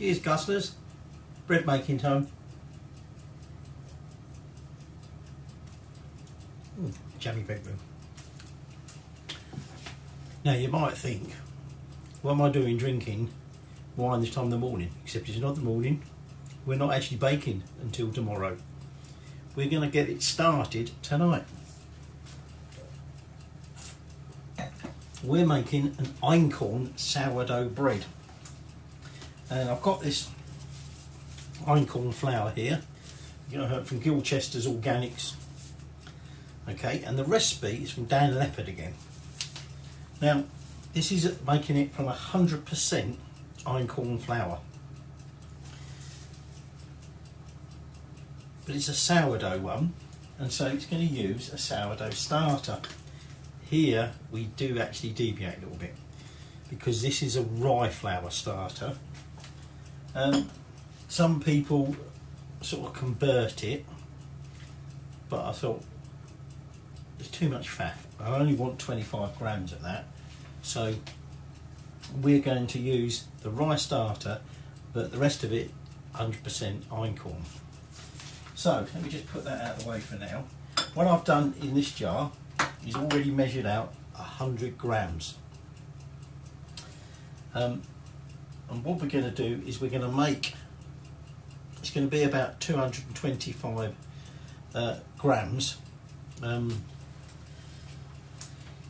Cheers Guzzlers, bread making time. Jammy bedroom. Now you might think, what am I doing drinking wine this time in the morning? Except it's not the morning, we're not actually baking until tomorrow. We're going to get it started tonight. We're making an Einkorn sourdough bread. And I've got this Einkorn flour here, from Gilchester's Organics. Okay, and the recipe is from Dan Leopard again. Now, this is making it from 100% Einkorn flour. But it's a sourdough one, and so it's going to use a sourdough starter. Here we do actually deviate a little bit, because this is a rye flour starter. Some people sort of convert it, but I thought there's too much fat. I only want 25 grams of that, so we're going to use the rye starter, but the rest of it 100% Einkorn. So let me just put that out of the way for now. What I've done in this jar is already measured out 100 grams. And what we're going to do is we're going to make, it's going to be about 225 grams.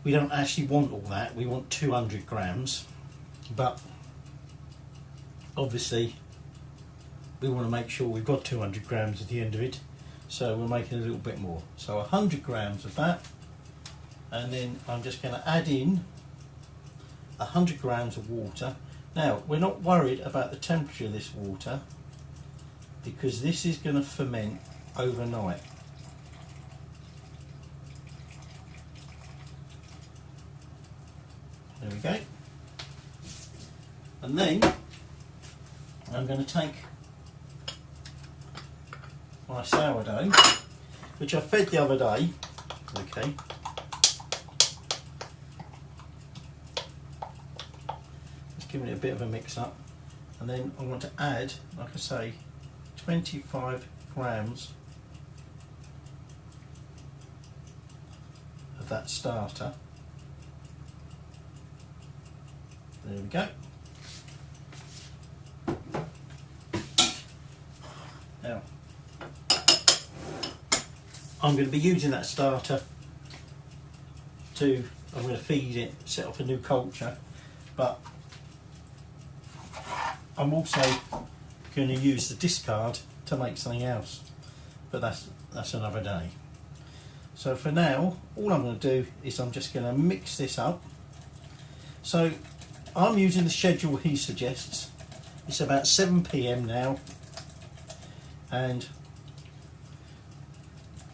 We don't actually want all that, we want 200 grams, but obviously we want to make sure we've got 200 grams at the end of it, so we're making a little bit more. So 100 grams of that, and then I'm just going to add in 100 grams of water. Now, we're not worried about the temperature of this water, because this is going to ferment overnight. There we go. And then I'm going to take my sourdough, which I fed the other day, okay. Just giving it a bit of a mix up, and then I want to add, like I say, 25 grams of that starter. There we go. Now, I'm going to be using that starter I'm going to feed it, set off a new culture, but I'm also going to use the discard to make something else, but that's another day. So for now, all I'm going to do is I'm just going to mix this up. So I'm using the schedule he suggests. It's about 7 PM now, and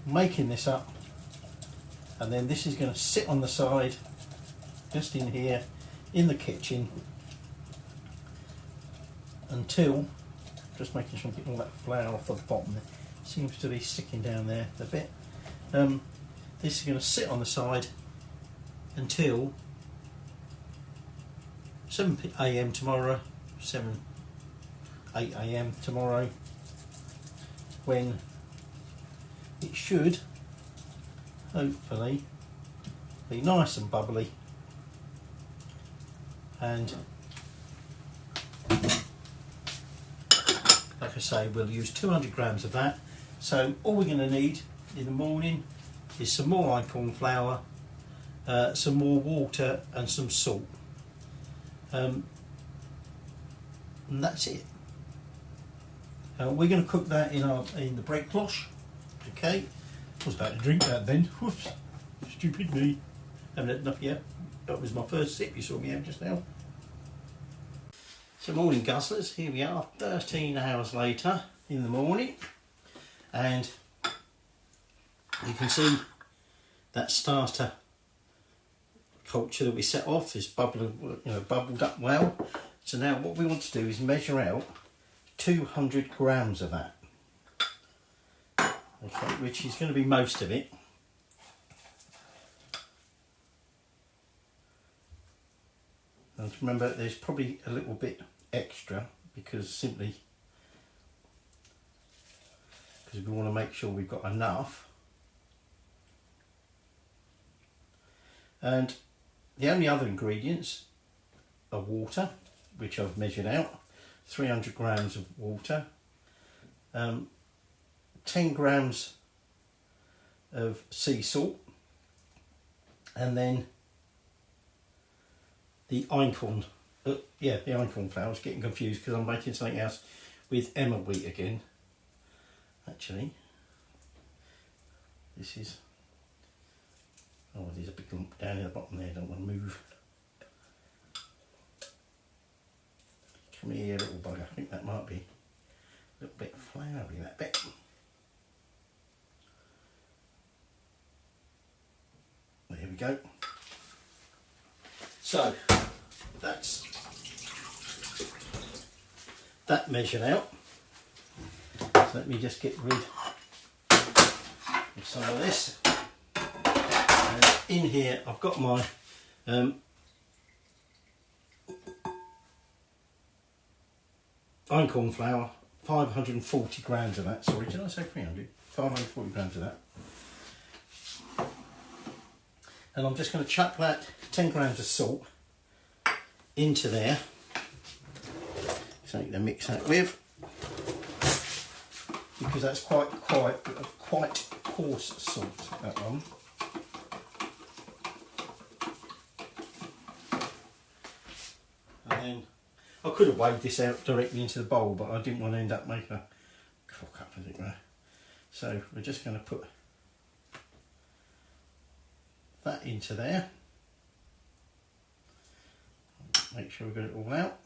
making this up, and then this is going to sit on the side, just in here in the kitchen, until, just making sure I'm getting all that flour off the bottom. There seems to be sticking down there a bit. This is going to sit on the side until 7 AM tomorrow, 8 AM tomorrow, when it should hopefully be nice and bubbly, and like I say, we'll use 200 grams of that. So all we're going to need in the morning is some more Einkorn flour, some more water and some salt, and that's it. We're going to cook that in the bread cloche. Okay, I was about to drink that then. Whoops, stupid me. Haven't had enough yet. That was my first sip you saw me have just now. So morning Guzzlers, here we are 13 hours later in the morning, and you can see that starter culture that we set off is bubbled up well. So now what we want to do is measure out 200 grams of that, okay, which is going to be most of it. And remember, there's probably a little bit extra because we want to make sure we've got enough. And the only other ingredients are water, which I've measured out, 300 grams of water, 10 grams of sea salt, and then the Einkorn, the Einkorn flour. I was getting confused because I'm making something else with Emma wheat again. Actually, this is, oh, there's a big lump down at the bottom there, I don't want to move. Come here, little bugger. I think that might be a little bit floury, that bit. There we go. So that's that measured out. So let me just get rid of some of this. And in here I've got my Einkorn flour, 540 grams of that. Sorry, did I say 300? 540 grams of that. And I'm just going to chuck that 10 grams of salt into there, something to mix that with, because that's quite coarse salt, that one. And then I could have weighed this out directly into the bowl, but I didn't want to end up making a cock up, as it were. So we're just going to put that into there. Make sure we've got it all out.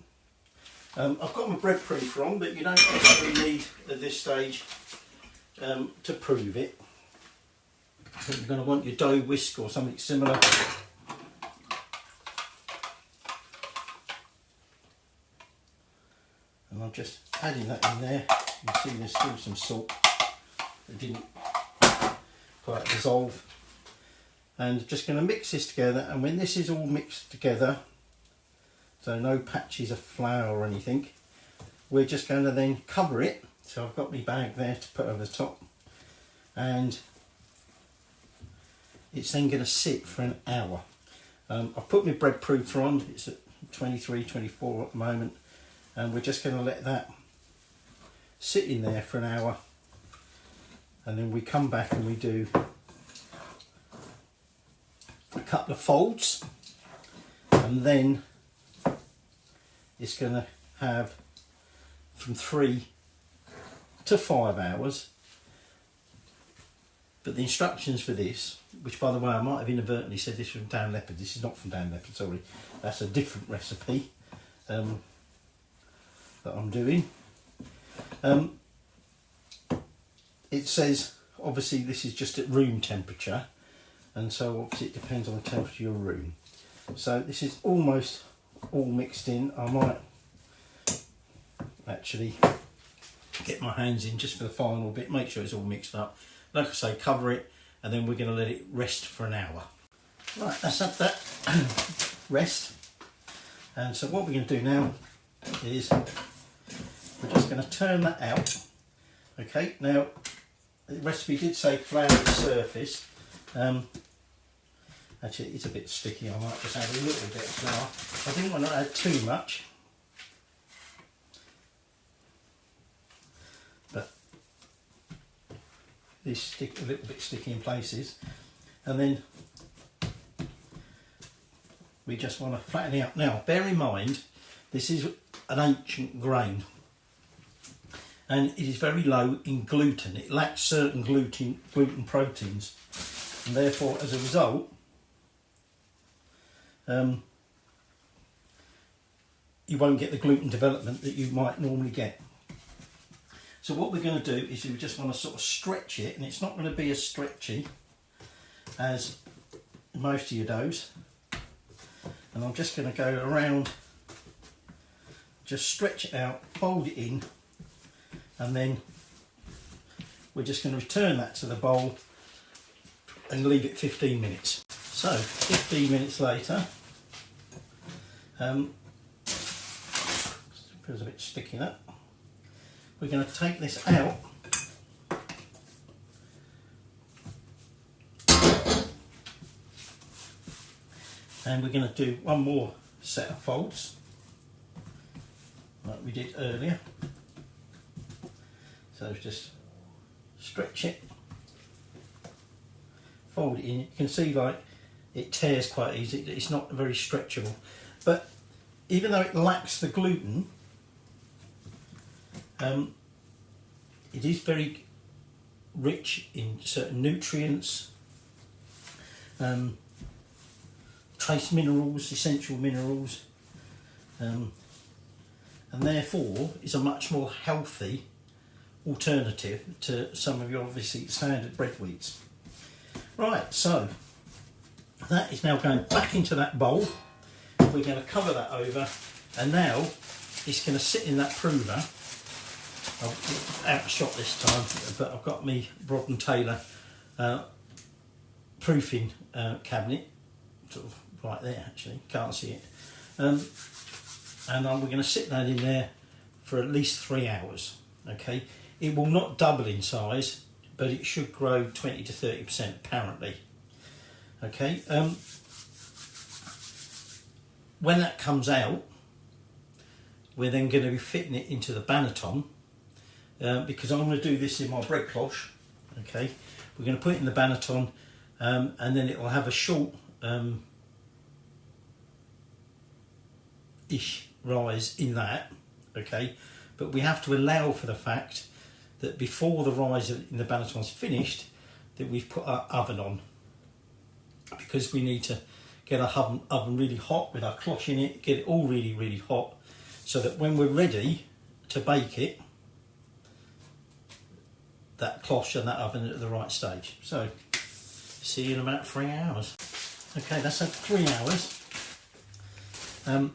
I've got my bread proofer on, but you don't actually need at this stage to prove it. So you're going to want your dough whisk or something similar. And I'm just adding that in there. You can see there's still some salt that didn't quite dissolve. And just going to mix this together, and when this is all mixed together, so no patches of flour or anything, we're just going to then cover it. So I've got my bag there to put over the top, and it's then going to sit for an hour. I've put my bread proofer on, it's at 23, 24 at the moment, and we're just going to let that sit in there for an hour, and then we come back and we do a couple of folds, and then it's going to have from 3 to 5 hours. But the instructions for this, which by the way I might have inadvertently said this from Dan Leopard, this is not from Dan Leopard, sorry, that's a different recipe that I'm doing. It says obviously this is just at room temperature, and so obviously it depends on the temperature of your room. So this is almost all mixed in. I might actually get my hands in just for the final bit, make sure it's all mixed up. Like I say, cover it, and then we're going to let it rest for an hour. Right, let's have that rest. And so what we're going to do now is we're just going to turn that out. Okay, now the recipe did say flour the surface. Actually, it's a bit sticky. I might just add a little bit of flour. I didn't want to add too much, but these stick a little bit sticky in places, and then we just want to flatten it up. Now, bear in mind, this is an ancient grain, and it is very low in gluten. It lacks certain gluten proteins, and therefore, as a result, you won't get the gluten development that you might normally get. So what we're going to do is we just want to sort of stretch it, and it's not going to be as stretchy as most of your doughs. And I'm just going to go around, just stretch it out, fold it in, and then we're just going to return that to the bowl and leave it 15 minutes. So 15 minutes later, put feels a bit sticky that. We're going to take this out. And we're going to do one more set of folds, like we did earlier. So just stretch it, fold it in. You can see like it tears quite easy. It's not very stretchable, but even though it lacks the gluten, it is very rich in certain nutrients, trace minerals, essential minerals, and therefore is a much more healthy alternative to some of your obviously standard bread wheats. Right, so that is now going back into that bowl. We're going to cover that over, and now it's going to sit in that prover. I've outshot this time, but I've got me Brod & Taylor proofing cabinet, sort of right there actually, can't see it. And we're going to sit that in there for at least 3 hours. Okay, it will not double in size, but it should grow 20 to 30% apparently. Okay, when that comes out, we're then going to be fitting it into the banneton, because I'm going to do this in my bread cloche. Okay, we're going to put it in the banneton, and then it will have a short ish rise in that. Okay, but we have to allow for the fact that before the rise in the banneton is finished, that we've put our oven on, because we need to get our oven really hot with our cloche in it, get it all really hot, so that when we're ready to bake it, that cloche and that oven are at the right stage. So see you in about 3 hours. Okay, that's at 3 hours, and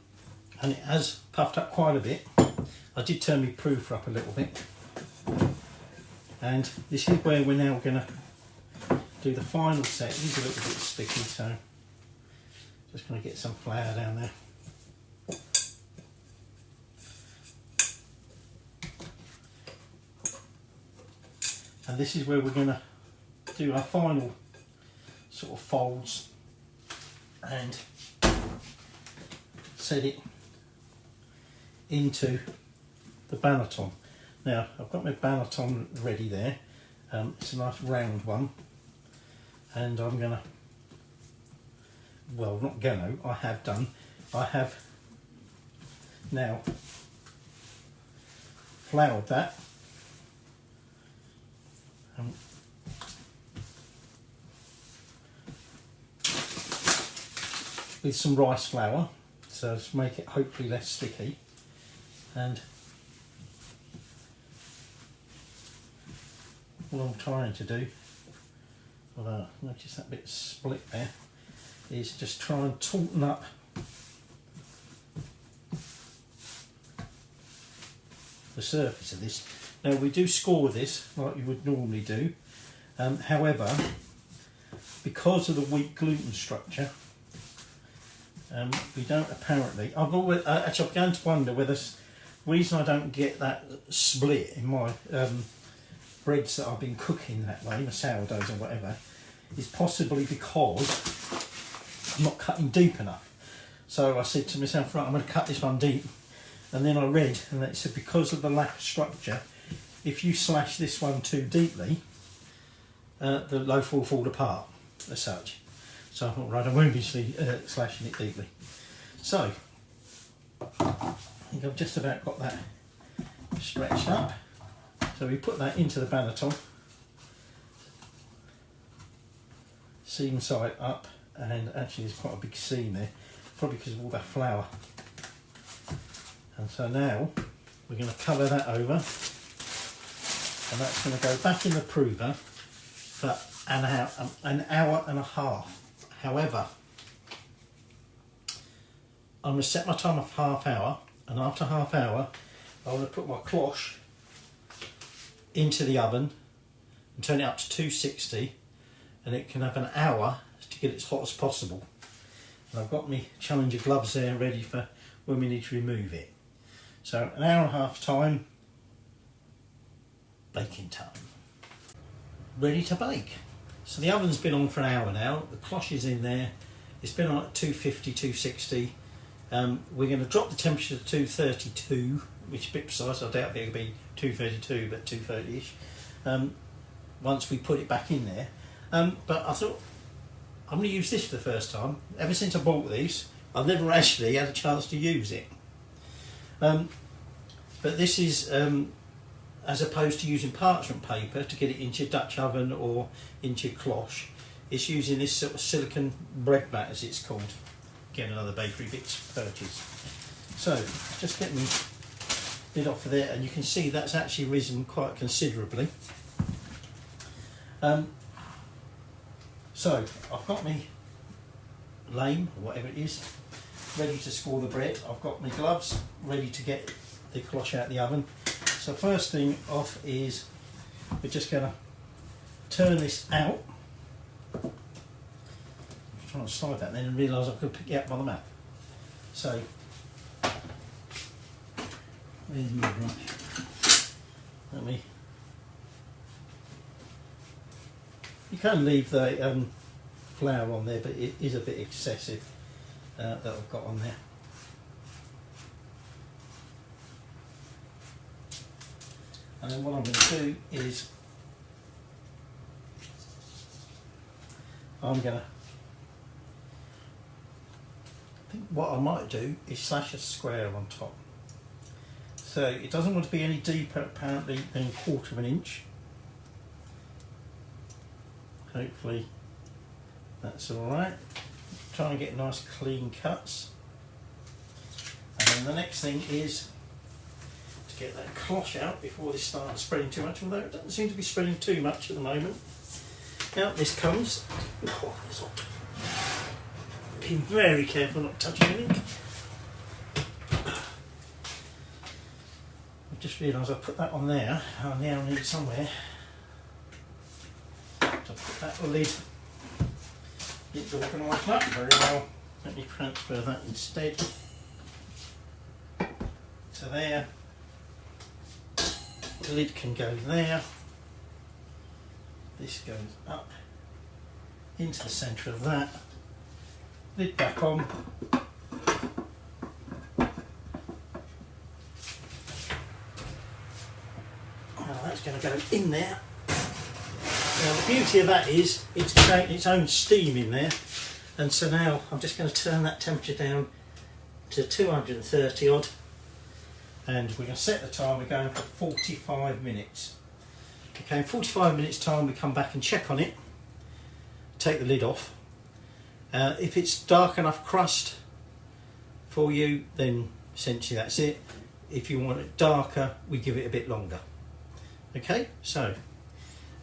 it has puffed up quite a bit. I did turn my proofer up a little bit, and this is where we're now going to do the final set. It is a little bit sticky, so just going to get some flour down there. And this is where we're going to do our final sort of folds and set it into the banneton. Now I've got my banneton ready there. It's a nice round one, and I'm gonna, well, not gonna, I have done, I have now floured that, with some rice flour, so to make it hopefully less sticky. And what I'm trying to do, although notice that bit split there, is just try and tauten up the surface of this. Now we do score this like you would normally do, however, because of the weak gluten structure, we don't apparently, actually I'm going to wonder whether the reason I don't get that split in my breads that I've been cooking that way, my sourdoughs or whatever, is possibly because I'm not cutting deep enough. So I said to myself, right, I'm going to cut this one deep, and then I read, and it said because of the lack of structure, if you slash this one too deeply, the loaf will fall apart as such. So I thought, right, I won't be slashing it deeply. So I think I've just about got that stretched up. So we put that into the banneton, seam side up, and actually there's quite a big seam there, probably because of all that flour. And so now we're going to cover that over, and that's going to go back in the prover for an hour and a half. However, I'm going to set my time of half hour, and after half hour I'm going to put my cloche into the oven and turn it up to 260, and it can have an hour to get it as hot as possible. And I've got my Challenger gloves there ready for when we need to remove it. So an hour and a half time, baking time. Ready to bake. So the oven's been on for an hour now, the cloche is in there, it's been on at 250, 260. We're going to drop the temperature to 232, which is a bit precise. I doubt it'll be 232, but 230ish. Once we put it back in there. But I thought, I'm going to use this for the first time. Ever since I bought these, I've never actually had a chance to use it. But this is, as opposed to using parchment paper to get it into your Dutch oven or into your cloche, it's using this sort of silicone bread mat, as it's called. Again, another bakery bits purchase. So, just get me lid off of there, and you can see that's actually risen quite considerably. So, I've got my lame, or whatever it is, ready to score the bread. I've got my gloves ready to get the cloche out of the oven. So first thing off is we're just going to turn this out. I was trying to slide that then and realise I could pick it up by the mat. So, where's my brush? You can leave the flour on there, but it is a bit excessive that I've got on there. And then what I'm going to do is I think what I might do is slash a square on top. So it doesn't want to be any deeper apparently than 1/4 of an inch. Hopefully that's alright. Try and get nice clean cuts. And then the next thing is to get that cloche out before this starts spreading too much, although it doesn't seem to be spreading too much at the moment. Out this comes. Oh, it's hot. Being very careful not to touch anything. I've just realised I've put that on there. I now need somewhere to put that lid. It's organised up very well. Let me transfer that instead. So there. The lid can go there. This goes up into the centre of that. Lid back on. Now that's going to go in there. Now the beauty of that is it's creating its own steam in there, and so now I'm just going to turn that temperature down to 230 odd, and we're going to set the time. We're going for 45 minutes. Okay, in 45 minutes time we come back and check on it, take the lid off. If it's dark enough crust for you, then essentially that's it. If you want it darker, we give it a bit longer. Okay, so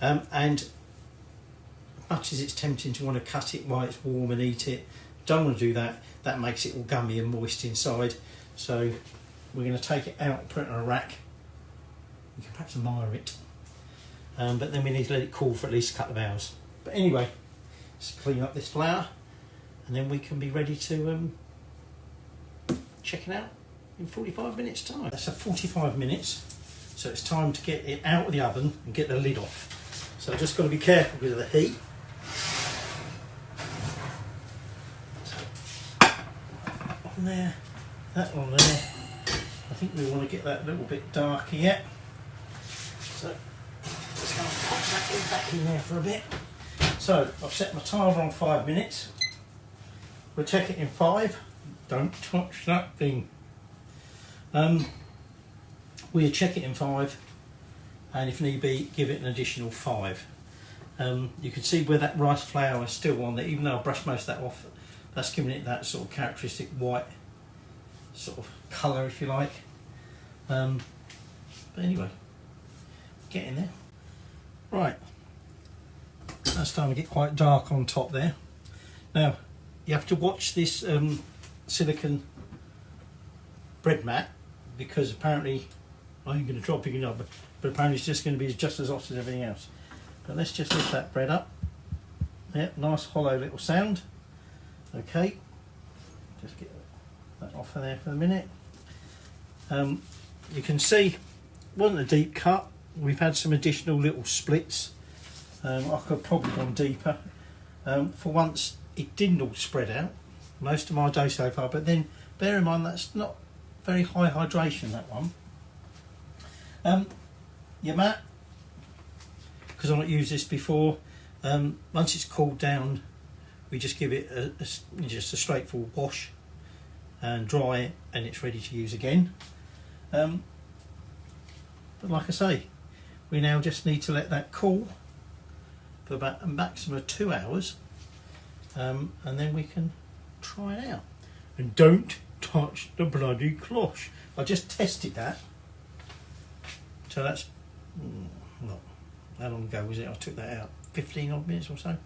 and as much as it's tempting to want to cut it while it's warm and eat it, don't want to do that. That makes it all gummy and moist inside. So we're going to take it out and put it on a rack. We can perhaps admire it, but then we need to let it cool for at least a couple of hours. But anyway, let's clean up this flour, and then we can be ready to check it out in 45 minutes time. That's 45 minutes, so it's time to get it out of the oven and get the lid off. So I've just got to be careful because of the heat. So, on there, that on there. I think we want to get that a little bit darker yet. So just going to pop that back in there for a bit. So I've set my timer on 5 minutes. We'll check it in 5. Don't touch that thing. We'll check it in 5, and if need be, give it an additional 5. You can see where that rice flour is still on there, even though I brushed most of that off. That's giving it that sort of characteristic white sort of colour, if you like. But anyway, get in there. Right, that's starting to get quite dark on top there. Now, you have to watch this silicone bread mat, because apparently, I ain't going to drop it up, but apparently it's just going to be just as hot as everything else. But let's just lift that bread up. Yeah, nice hollow little sound. Okay, just get that off of there for a minute. you can see it wasn't a deep cut. We've had some additional little splits. I could have probably gone deeper. For once it didn't all spread out, most of my dough so far, but then bear in mind that's not very high hydration, that one. Your mat, because I've not used this before, once it's cooled down we just give it just a straightforward wash and dry it, and it's ready to use again. But like I say, we now just need to let that cool for about a maximum of 2 hours, and then we can try it out. And don't touch the bloody cloche. I just tested that, so that's not, how long ago was it? I took that out 15 odd minutes or so,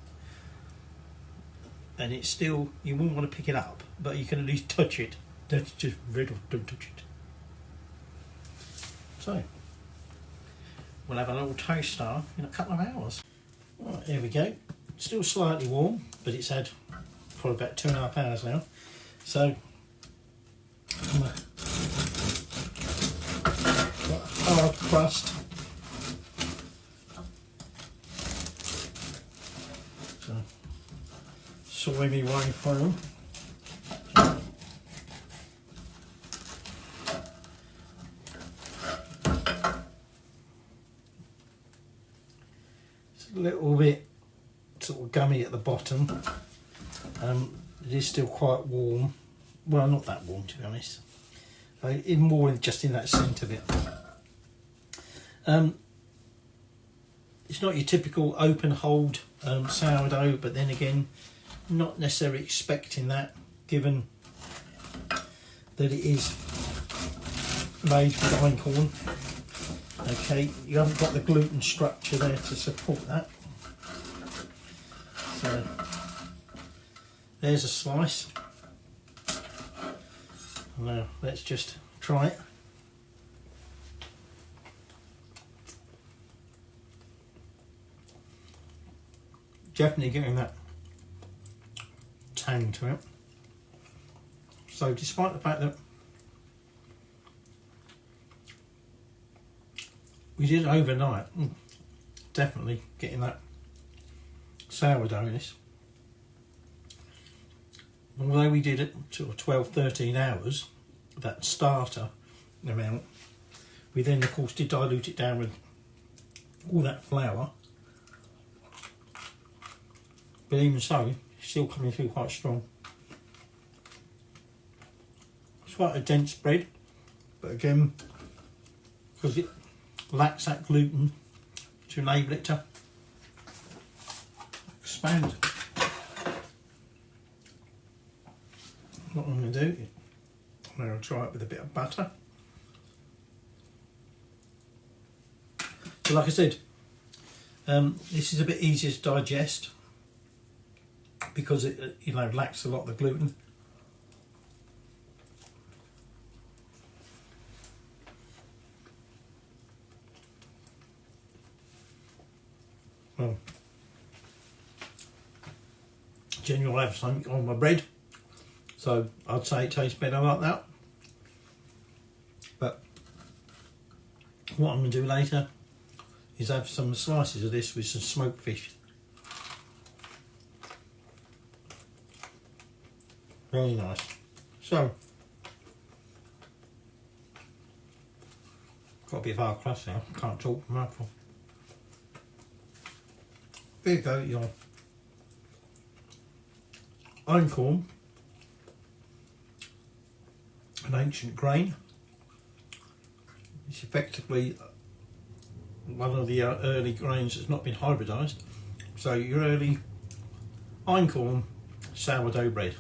and it's still, you wouldn't want to pick it up, but you can at least touch it. That's just red, or don't touch it. So we'll have a little toaster in a couple of hours. Right, here we go. Still slightly warm, but it's had probably about 2.5 hours now. So got a hard crust. So soy me way through. A little bit sort of gummy at the bottom. It is still quite warm. Well, not that warm, to be honest. Even more just in that centre bit. It's not your typical open hold sourdough, but then again, not necessarily expecting that, given that it is made with einkorn. Okay, you haven't got the gluten structure there to support that. So there's a slice. Now let's just try it. Definitely getting that tang to it. So despite the fact that we did it overnight, definitely getting that sourdoughness. Although we did it sort of 12-13 hours, that starter amount, we then of course did dilute it down with all that flour. But even so, it's still coming through quite strong. It's quite a dense bread, but again, because it lacks that gluten to enable it to expand. What I'm going to do, I'm going to try it with a bit of butter. So like I said, this is a bit easier to digest because it lacks a lot of the gluten. Well, generally I'll have something on my bread, so I'd say it tastes better like that. But what I'm going to do later is have some slices of this with some smoked fish. Very nice. So, got a bit of hard crust now, can't talk from mouthful. There you go, your einkorn, an ancient grain. It's effectively one of the early grains that's not been hybridised. So your early einkorn sourdough bread.